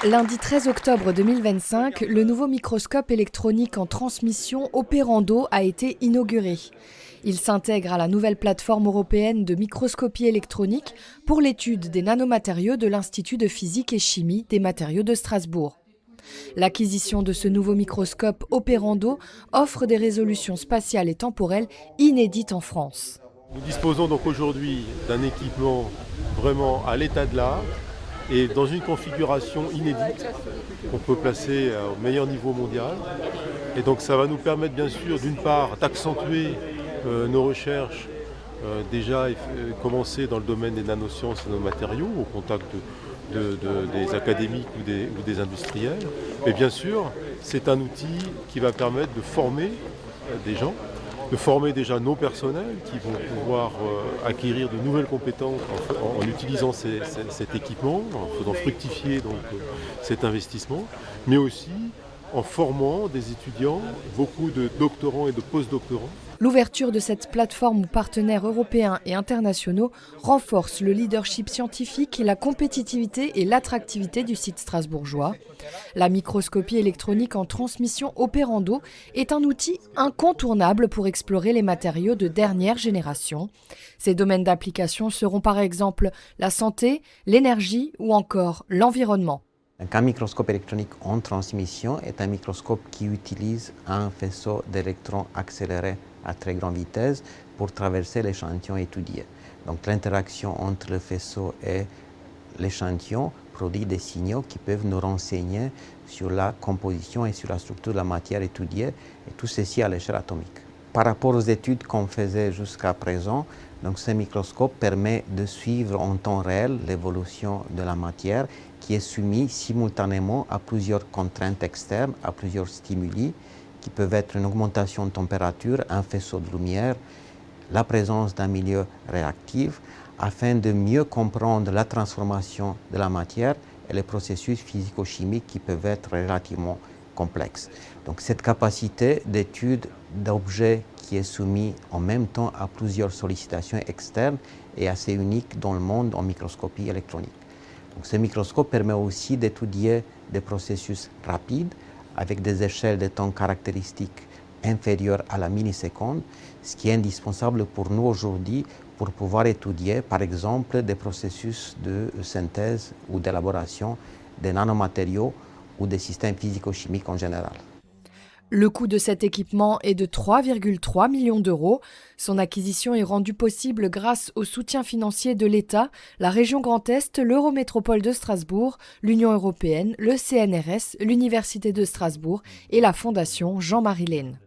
Lundi 13 octobre 2025, le nouveau microscope électronique en transmission Operando a été inauguré. Il s'intègre à la nouvelle plateforme européenne de microscopie électronique pour l'étude des nanomatériaux de l'Institut de physique et chimie des matériaux de Strasbourg. L'acquisition de ce nouveau microscope Operando offre des résolutions spatiales et temporelles inédites en France. Nous disposons donc aujourd'hui d'un équipement vraiment à l'état de l'art et dans une configuration inédite qu'on peut placer au meilleur niveau mondial. Et donc ça va nous permettre bien sûr d'une part d'accentuer nos recherches déjà commencées dans le domaine des nanosciences et nanomatériaux au contact des académiques ou des industriels. Mais bien sûr, c'est un outil qui va permettre de former des gens, de former déjà nos personnels qui vont pouvoir acquérir de nouvelles compétences en utilisant cet équipement, en faisant fructifier donc, cet investissement, mais aussi en formant des étudiants, beaucoup de doctorants et de post-doctorants. L'ouverture de cette plateforme aux partenaires européens et internationaux renforce le leadership scientifique, la compétitivité et l'attractivité du site strasbourgeois. La microscopie électronique en transmission Operando est un outil incontournable pour explorer les matériaux de dernière génération. Ses domaines d'application seront par exemple la santé, l'énergie ou encore l'environnement. Un microscope électronique en transmission est un microscope qui utilise un faisceau d'électrons accélérés à très grande vitesse pour traverser l'échantillon étudié. Donc l'interaction entre le faisceau et l'échantillon produit des signaux qui peuvent nous renseigner sur la composition et sur la structure de la matière étudiée, et tout ceci à l'échelle atomique. Par rapport aux études qu'on faisait jusqu'à présent, donc ce microscope permet de suivre en temps réel l'évolution de la matière qui est soumise simultanément à plusieurs contraintes externes, à plusieurs stimuli qui peuvent être une augmentation de température, un faisceau de lumière, la présence d'un milieu réactif, afin de mieux comprendre la transformation de la matière et les processus physico-chimiques qui peuvent être relativement complexes. Donc cette capacité d'étude d'objets qui est soumis en même temps à plusieurs sollicitations externes est assez unique dans le monde en microscopie électronique. Donc, ce microscope permet aussi d'étudier des processus rapides avec des échelles de temps caractéristiques inférieures à la milliseconde, ce qui est indispensable pour nous aujourd'hui pour pouvoir étudier par exemple des processus de synthèse ou d'élaboration des nanomatériaux ou des systèmes physico-chimiques en général. Le coût de cet équipement est de 3,3 millions d'euros. Son acquisition est rendue possible grâce au soutien financier de l'État, la région Grand Est, l'Eurométropole de Strasbourg, l'Union européenne, le CNRS, l'Université de Strasbourg et la Fondation Jean-Marie Lehn.